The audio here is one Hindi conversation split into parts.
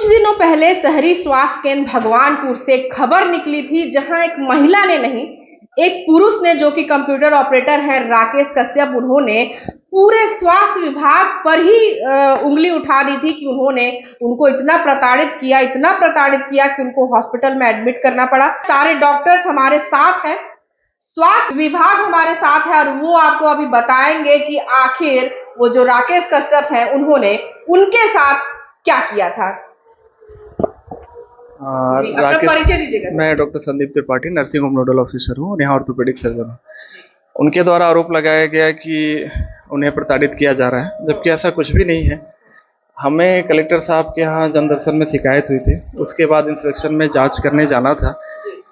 कुछ दिनों पहले शहरी स्वास्थ्य केंद्र भगवानपुर से एक खबर निकली थी, जहां एक महिला ने नहीं, एक पुरुष ने, जो कि कंप्यूटर ऑपरेटर है राकेश कश्यप, उन्होंने पूरे स्वास्थ्य विभाग पर ही उंगली उठा दी थी कि उन्होंने उनको इतना प्रताड़ित किया कि उनको हॉस्पिटल में एडमिट करना पड़ा। सारे डॉक्टर्स हमारे साथ हैं, स्वास्थ्य विभाग हमारे साथ है, और वो आपको अभी बताएंगे कि आखिर वो जो राकेश कश्यप है उन्होंने उनके साथ क्या किया था। जी, अपना परिचय दीजिएगा। मैं doctor Sandeep Tripathi, nursing home nodal officer हूँ और यहाँ ऑर्थोपेडिक सर्जन हूँ। उनके द्वारा आरोप लगाया गया कि उन्हें प्रताड़ित किया जा रहा है, जबकि ऐसा कुछ भी नहीं है। हमें कलेक्टर साहब के यहाँ जन दर्शन में शिकायत हुई थी, उसके बाद इंस्पेक्शन में जांच करने जाना था।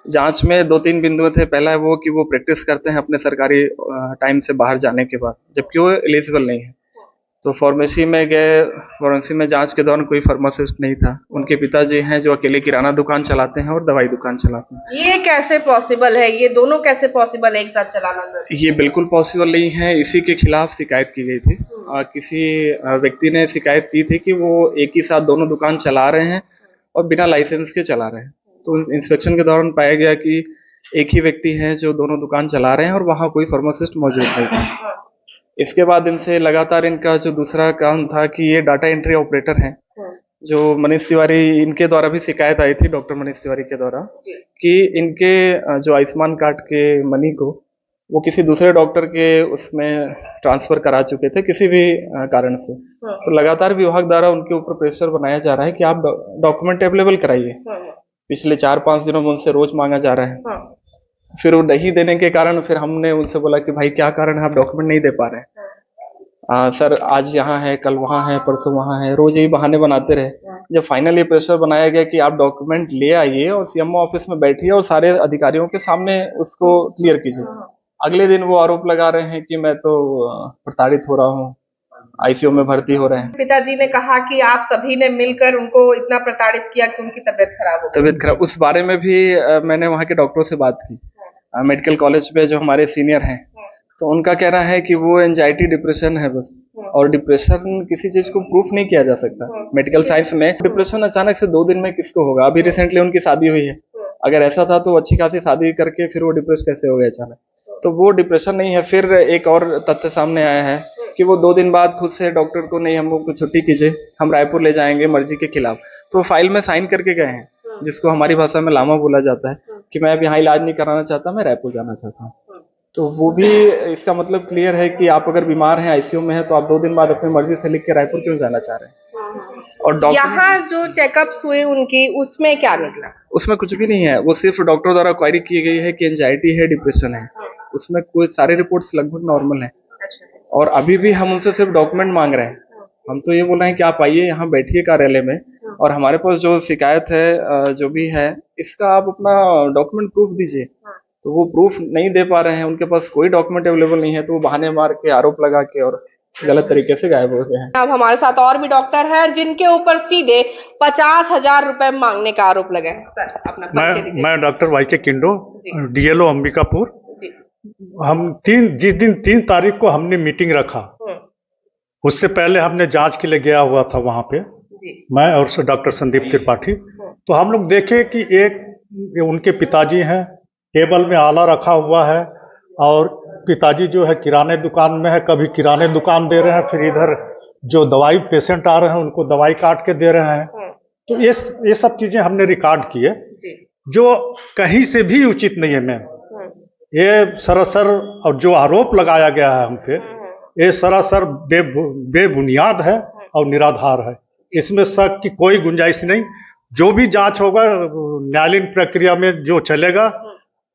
जांच में 2-3 बिंदु थे। पहला है वो कि वो प्रैक्टिस करते हैं अपने सरकारी टाइम से बाहर जाने के बाद, जबकि वो एलिजिबल नहीं है। तो फार्मेसी में गए, फार्मेसी में जांच के दौरान कोई फार्मासिस्ट नहीं था। उनके पिताजी हैं जो अकेले किराना दुकान चलाते हैं और दवाई दुकान चलाते हैं। ये कैसे पॉसिबल है? ये दोनों कैसे पॉसिबल है एक साथ चलाना सर? ये बिल्कुल पॉसिबल नहीं है। इसी के खिलाफ शिकायत की गई थी। किसी व्यक्ति ने शिकायत की थी कि वो एक ही साथ दोनों दुकान चला रहे हैं और बिना लाइसेंस के चला रहे हैं। तो इंस्पेक्शन के दौरान पाया गया कि एक ही व्यक्ति है जो दोनों दुकान चला रहे हैं और वहाँ कोई फार्मासिस्ट मौजूद नहीं था। इसके बाद इनसे लगातार इनका जो दूसरा काम था कि ये डाटा एंट्री ऑपरेटर हैं, जो मनीष तिवारी, इनके द्वारा भी शिकायत आई थी डॉक्टर मनीष तिवारी के द्वारा कि इनके जो आयुष्मान कार्ड के मनी को वो किसी दूसरे डॉक्टर के उसमें ट्रांसफर करा चुके थे किसी भी कारण से। तो लगातार विभाग द्वारा उनके ऊपर प्रेशर बनाया जा रहा है कि आप डॉक्यूमेंट अवेलेबल कराइए। पिछले 4-5 दिनों में उनसे रोज मांगा जा रहा है। फिर वो नहीं देने के कारण फिर हमने उनसे बोला कि भाई क्या कारण है, आप डॉक्यूमेंट नहीं दे पा रहे हैं। सर आज यहाँ है, कल वहाँ है, परसों वहाँ है, रोज यही बहाने बनाते रहे। जब फाइनली प्रेशर बनाया गया कि आप डॉक्यूमेंट ले आइए और सीएमओ ऑफिस में बैठिए और सारे अधिकारियों के सामने उसको क्लियर कीजिए, अगले दिन वो आरोप लगा रहे हैं कि मैं तो प्रताड़ित हो रहा हूँ, आईसीयू में भर्ती हो रहे हैं। पिताजी ने कहा कि आप सभी ने मिलकर उनको इतना प्रताड़ित किया कि उनकी तबीयत खराब। उस बारे में भी मैंने वहाँ के डॉक्टरों से बात की। मेडिकल कॉलेज पे जो हमारे सीनियर हैं, तो उनका कहना है कि वो एंजाइटी डिप्रेशन है बस, और डिप्रेशन किसी चीज को प्रूफ नहीं किया जा सकता मेडिकल साइंस में। डिप्रेशन अचानक से 2 दिन में किसको होगा? अभी रिसेंटली उनकी शादी हुई है। अगर ऐसा था तो अच्छी खासी शादी करके फिर वो डिप्रेस कैसे हो गया अचानक? तो वो डिप्रेशन नहीं है। फिर एक और तथ्य सामने आया है कि वो 2 दिन बाद खुद से डॉक्टर को, नहीं हम लोग को छुट्टी कीजिए, हम रायपुर ले जाएंगे मर्जी के खिलाफ। तो फाइल में साइन करके गए हैं, जिसको हमारी भाषा में लामा बोला जाता है कि मैं अब यहाँ इलाज नहीं कराना चाहता, मैं रायपुर जाना चाहता हूँ। तो वो भी इसका मतलब क्लियर है कि आप अगर बीमार हैं, आईसीयू में हैं, तो आप 2 दिन बाद अपनी मर्जी से लिख के रायपुर क्यों जाना चाह रहे हैं? और यहाँ जो चेकअप्स हुए उनकी, उसमें क्या निकला? उसमें कुछ भी नहीं है। वो सिर्फ डॉक्टर द्वारा क्वारी की गई है कि एंजाइटी है, डिप्रेशन है। उसमें कोई सारे रिपोर्ट्स लगभग नॉर्मल है। और अभी भी हम उनसे सिर्फ डॉक्यूमेंट मांग रहे हैं। हम तो ये बोल रहे हैं कि आप आइए, यहाँ बैठिए कार्यालय में, और हमारे पास जो शिकायत है जो भी है, इसका आप अपना डॉक्यूमेंट प्रूफ दीजिए। तो वो प्रूफ नहीं दे पा रहे हैं, उनके पास कोई डॉक्यूमेंट अवेलेबल नहीं है, तो वो बहाने मार के, आरोप लगा के और गलत तरीके से गायब हो गए हैं। अब हमारे साथ और भी डॉक्टर हैं जिनके ऊपर सीधे 50,000 रुपए मांगने का आरोप लगा है। सर अपना परिचय दीजिए। मैं डॉक्टर वाई के किंडो, डीएलओ अंबिकापुर। हम जिस दिन 3 तारीख को हमने मीटिंग रखा, उससे पहले हमने जांच के लिए गया हुआ था वहां पे, मैं और डॉक्टर संदीप त्रिपाठी। तो हम लोग देखे कि एक उनके पिताजी हैं, टेबल में आला रखा हुआ है, और पिताजी जो है किराने दुकान में है, कभी किराने दुकान दे रहे हैं, फिर इधर जो दवाई पेशेंट आ रहे हैं उनको दवाई काट के दे रहे हैं। तो ये सब चीजें हमने रिकॉर्ड किए, जो कहीं से भी उचित नहीं है मैम। ये सरासर, और जो आरोप लगाया गया है हम पे, ये सरासर बेबुनियाद है और निराधार है। इसमें शक की कोई गुंजाइश नहीं। जो भी जांच होगा न्यायालयीन प्रक्रिया में जो चलेगा,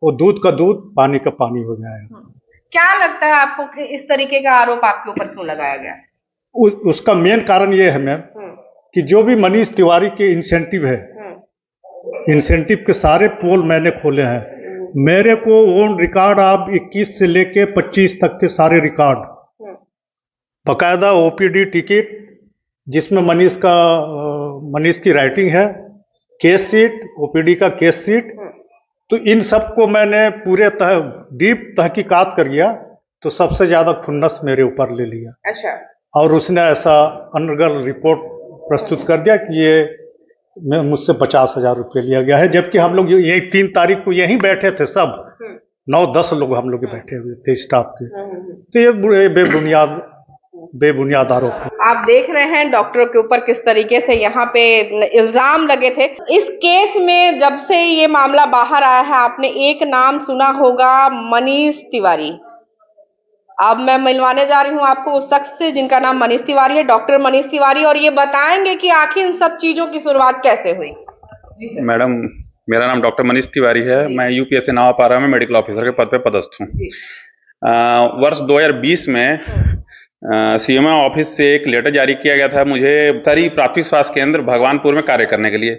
वो दूध का दूध, पानी का पानी हो जाएगा। क्या लगता है आपको कि इस तरीके का आरोप आपके ऊपर क्यों लगाया गया? उसका मेन कारण ये है मैम कि जो भी मनीष तिवारी के इंसेंटिव है, इंसेंटिव के सारे पोल मैंने खोले हैं। मेरे को ओन रिकॉर्ड आप 21 से लेके 25 तक के सारे रिकॉर्ड, बकायदा ओपीडी टिकट जिसमें मनीष की राइटिंग है, केस शीट, ओपीडी का केस शीट। तो इन सब को मैंने पूरे डीप तहकीकात कर गया, तो सबसे ज्यादा खुन्नस मेरे ऊपर ले लिया। अच्छा। और उसने ऐसा अनर्गल रिपोर्ट प्रस्तुत कर दिया कि ये मैं मुझसे 50,000 रुपये लिया गया है, जबकि हम लोग यही 3 तारीख को यहीं बैठे थे सब, 9-10 लोग हम लोग बैठे हुए थे स्टाफ के। तो ये बेबुनियाद आरोप है। आप देख रहे हैं डॉक्टरों के ऊपर किस तरीके से यहाँ पे इल्जाम लगे थे। इस केस में जब से ये मामला बाहर आया है, आपने एक नाम सुना होगा, मनीष तिवारी। अब मैं मिलवाने जा रही हूँ आपको उस शख्स से जिनका नाम मनीष तिवारी है, डॉक्टर मनीष तिवारी, और ये बताएंगे कि आखिर इन सब चीजों की शुरुआत कैसे हुई। जी सर। मैडम, मेरा नाम डॉक्टर मनीष तिवारी है। मैं यूपीएससी नवापारा में मेडिकल ऑफिसर के पद पे पदस्थ हूँ। वर्ष 2020 में सीएमओ ऑफिस से एक लेटर जारी किया गया था मुझे सारी प्राथमिक स्वास्थ्य केंद्र भगवानपुर में कार्य करने के लिए,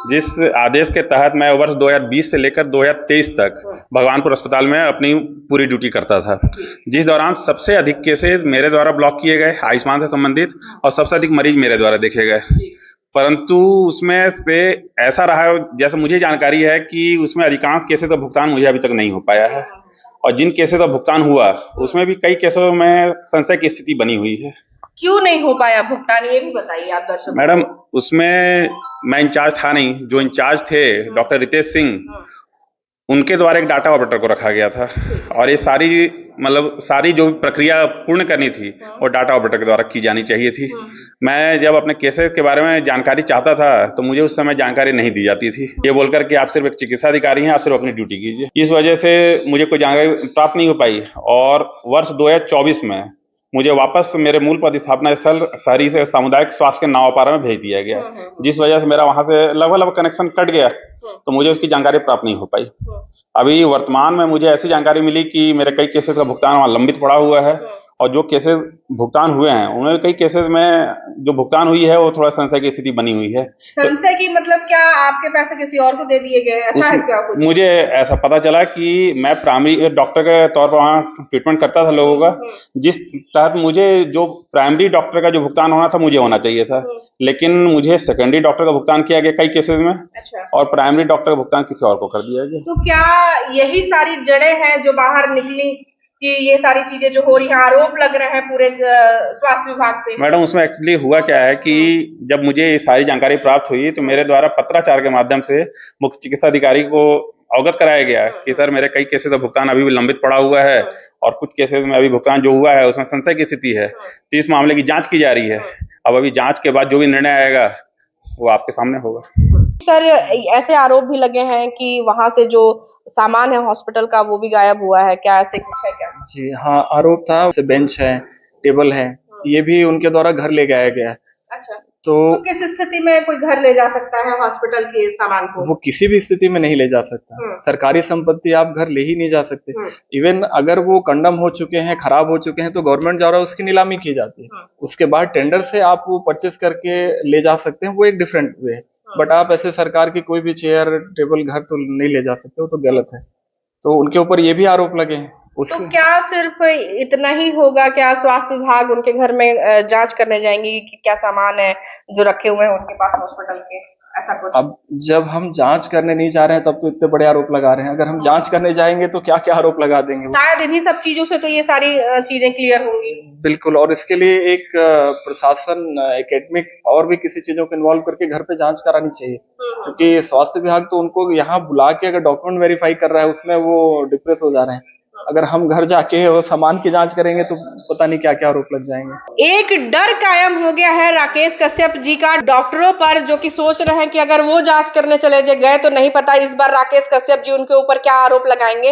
जिस आदेश के तहत मैं वर्ष 2020 से लेकर 2023 तक भगवानपुर अस्पताल में अपनी पूरी ड्यूटी करता था, जिस दौरान सबसे अधिक केसेस मेरे द्वारा ब्लॉक किए गए आयुष्मान से संबंधित, और सबसे अधिक मरीज मेरे द्वारा देखे गए। परंतु उसमें से ऐसा रहा, जैसे मुझे जानकारी है कि उसमें अधिकांश केसेस का भुगतान मुझे अभी तक नहीं हो पाया है, और जिन केसेस का भुगतान हुआ उसमें भी कई केसों में संशय की स्थिति बनी हुई है। क्यों नहीं हो पाया भुगतान, ये भी बताइए आप दर्शकों। मैडम, उसमें मैं इंचार्ज था नहीं, जो इंचार्ज थे डॉक्टर रितेश सिंह, उनके द्वारा एक डाटा ऑपरेटर को रखा गया था, और ये सारी जो प्रक्रिया पूर्ण करनी थी वो डाटा ऑपरेटर के द्वारा की जानी चाहिए थी। मैं जब अपने केसेस के बारे में जानकारी चाहता था तो मुझे उस समय जानकारी नहीं दी जाती थी, ये बोलकर कि आप सिर्फ एक चिकित्सा अधिकारी हैं, आप सिर्फ अपनी ड्यूटी कीजिए। इस वजह से मुझे कोई जानकारी प्राप्त नहीं हो पाई, और वर्ष 2024 में मुझे वापस मेरे मूल पदस्थापना स्थल शहरी से सामुदायिक स्वास्थ्य के नवापारा में भेज दिया गया, जिस वजह से मेरा वहां से लगभग कनेक्शन कट गया, तो मुझे उसकी जानकारी प्राप्त नहीं हो पाई। अभी वर्तमान में मुझे ऐसी जानकारी मिली कि मेरे कई केसेस का भुगतान वहां लंबित पड़ा हुआ है, और जो केसेस भुगतान हुए हैं उनमें कई केसेस में जो भुगतान हुई है वो थोड़ा संशय की स्थिति बनी हुई है। संशय की मतलब क्या, आपके पैसे किसी और को दे दिए गए, ऐसा है क्या कुछ? मुझे ऐसा पता चला कि मैं प्राइमरी डॉक्टर के तौर पर वहाँ ट्रीटमेंट करता था लोगों का, जिस तहत मुझे जो प्राइमरी डॉक्टर का जो भुगतान होना था मुझे होना चाहिए था, लेकिन मुझे सेकेंडरी डॉक्टर का भुगतान किया गया कई केसेस में। अच्छा। और प्राइमरी डॉक्टर का भुगतान किसी और को कर दिया गया। तो क्या यही सारी जड़ें हैं जो बाहर निकली कि ये सारी चीजें जो हो रही हैं, आरोप लग रहे हैं पूरे स्वास्थ्य विभाग पे? मैडम, उसमें एक्चुअली हुआ क्या है कि जब मुझे ये सारी जानकारी प्राप्त हुई तो मेरे द्वारा पत्राचार के माध्यम से मुख्य चिकित्सा अधिकारी को अवगत कराया गया कि सर, मेरे कई केसेस का भुगतान अभी भी लंबित पड़ा हुआ है, और कुछ केसेस में अभी भुगतान जो हुआ है उसमें संशय की स्थिति है, तो इस मामले की जांच की जा रही है। अब अभी जांच के बाद जो भी निर्णय आएगा वो आपके सामने होगा। सर, ऐसे आरोप भी लगे हैं कि वहां से जो सामान है हॉस्पिटल का वो भी गायब हुआ है, क्या ऐसे कुछ है क्या? जी हाँ, आरोप था। बेंच है, टेबल है, ये भी उनके द्वारा घर ले गया गया है। अच्छा। तो किस स्थिति में कोई घर ले जा सकता है हॉस्पिटल के सामान को? वो किसी भी स्थिति में नहीं ले जा सकता। सरकारी संपत्ति आप घर ले ही नहीं जा सकते। इवन अगर वो कंडम हो चुके हैं, खराब हो चुके हैं, तो गवर्नमेंट द्वारा उसकी नीलामी की जाती है। उसके बाद टेंडर से आप वो परचेस करके ले जा सकते हैं, वो एक डिफरेंट वे है। बट आप ऐसे सरकार की कोई भी चेयर, टेबल, घर तो नहीं ले जा सकते, वो तो गलत है। तो उनके ऊपर ये भी आरोप लगे हैं। तो क्या सिर्फ इतना ही होगा? क्या स्वास्थ्य विभाग उनके घर में जांच करने जाएंगी कि क्या सामान है जो रखे हुए हैं उनके पास हॉस्पिटल के, ऐसा कुछ? अब जब हम जांच करने नहीं जा रहे हैं तब तो इतने बड़े आरोप लगा रहे हैं, अगर हम जांच करने जाएंगे तो क्या क्या आरोप लगा देंगे। शायद इन्हीं सब चीजों से तो ये सारी चीजें क्लियर होंगी। बिल्कुल, और इसके लिए एक प्रशासन, एकेडमिक और भी किसी चीजों को इन्वॉल्व करके घर पे जांच करानी चाहिए, क्योंकि स्वास्थ्य विभाग तो उनको यहाँ बुला के अगर डॉक्यूमेंट वेरीफाई कर रहा है उसमें वो डिप्रेस हो जा रहे हैं। अगर हम घर जाके वो सामान की जांच करेंगे तो पता नहीं क्या क्या आरोप लग जाएंगे। एक डर कायम हो गया है राकेश कश्यप जी का डॉक्टरों पर, जो कि सोच रहे हैं कि अगर वो जांच करने चले गए तो नहीं पता इस बार राकेश कश्यप जी उनके ऊपर क्या आरोप लगाएंगे।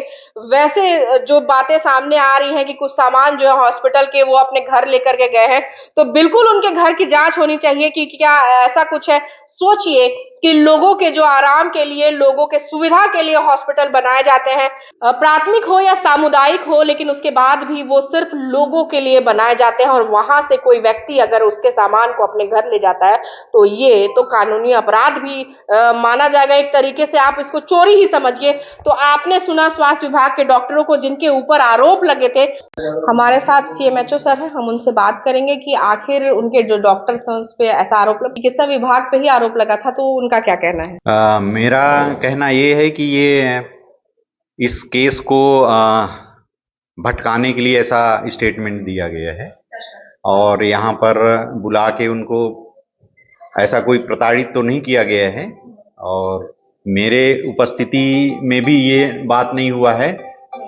वैसे जो बातें सामने आ रही हैं कि कुछ सामान जो है हॉस्पिटल के वो अपने घर लेकर के गए हैं, तो बिल्कुल उनके घर की जांच होनी चाहिए कि क्या ऐसा कुछ है। सोचिए कि लोगों के जो आराम के लिए, लोगों के सुविधा के लिए हॉस्पिटल बनाए जाते हैं, प्राथमिक हो या सामुदायिक हो, लेकिन उसके बाद भी वो सिर्फ लोगों के लिए बनाए जाते हैं, और वहां से कोई व्यक्ति अगर उसके सामान को अपने घर ले जाता है तो ये तो कानूनी अपराध भी माना जाएगा। एक तरीके से आप इसको चोरी ही समझिए। तो आपने सुना स्वास्थ्य विभाग के डॉक्टरों को जिनके ऊपर आरोप लगे थे। हमारे साथ सीएमएचओ सर हैं, हम उनसे बात करेंगे कि आखिर उनके जो डॉक्टर्स हैं उस पे ऐसा आरोप लगा, चिकित्सा विभाग पे ही आरोप लगा था, तो उनका क्या कहना है? मेरा कहना ये है कि ये इस केस को भटकाने के लिए ऐसा स्टेटमेंट दिया गया है, और यहाँ पर बुला के उनको ऐसा कोई प्रताड़ित तो नहीं किया गया है और मेरे उपस्थिति में भी ये बात नहीं हुआ है।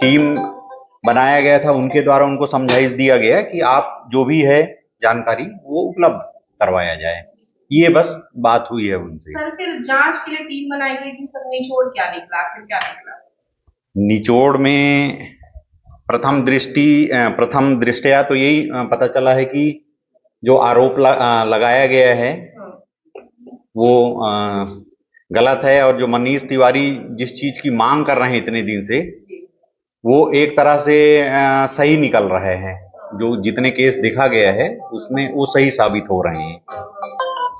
टीम बनाया गया था, उनके द्वारा उनको समझाइश दिया गया कि आप जो भी है जानकारी वो उपलब्ध करवाया जाए, ये बस बात हुई है उनसे। सर फिर जांच के लिए टीम बनाई गई थी, सर निचोड़ क्या निकला, फिर क्या निकला? निचोड़ में प्रथम दृष्टया तो यही पता चला है कि जो आरोप लगाया गया है वो गलत है और जो मनीष तिवारी जिस चीज की मांग कर रहे हैं इतने दिन से वो एक तरह से सही निकल रहे हैं। जो जितने केस देखा गया है उसमें वो सही साबित हो रहे हैं।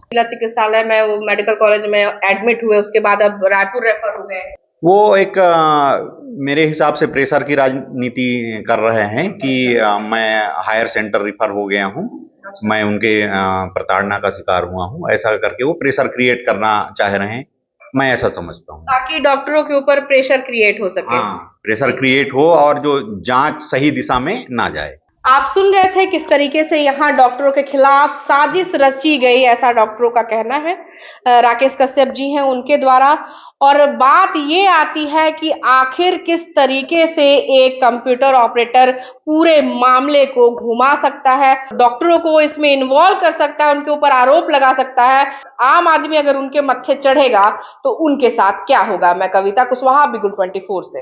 जिला चिकित्सालय में वो मेडिकल कॉलेज में एडमिट हुए, उसके बाद अब रायपुर रेफर हो गए। वो एक मेरे हिसाब से प्रेशर की राजनीति कर रहे हैं कि मैं हायर सेंटर रिफर हो गया हूँ, मैं उनके प्रताड़ना का शिकार हुआ हूँ, ऐसा करके वो प्रेशर क्रिएट करना चाह रहे हैं, मैं ऐसा समझता हूँ। ताकि डॉक्टरों के ऊपर प्रेशर क्रिएट हो सके। हाँ, प्रेशर क्रिएट हो और जो जांच सही दिशा में ना जाए। आप सुन रहे थे किस तरीके से यहाँ डॉक्टरों के खिलाफ साजिश रची गई, ऐसा डॉक्टरों का कहना है। राकेश कश्यप जी हैं उनके द्वारा। और बात ये आती है कि आखिर किस तरीके से एक कंप्यूटर ऑपरेटर पूरे मामले को घुमा सकता है, डॉक्टरों को इसमें इन्वॉल्व कर सकता है, उनके ऊपर आरोप लगा सकता है। आम आदमी अगर उनके मत्थे चढ़ेगा तो उनके साथ क्या होगा। मैं कविता कुशवाहा, बिगुल 24 से।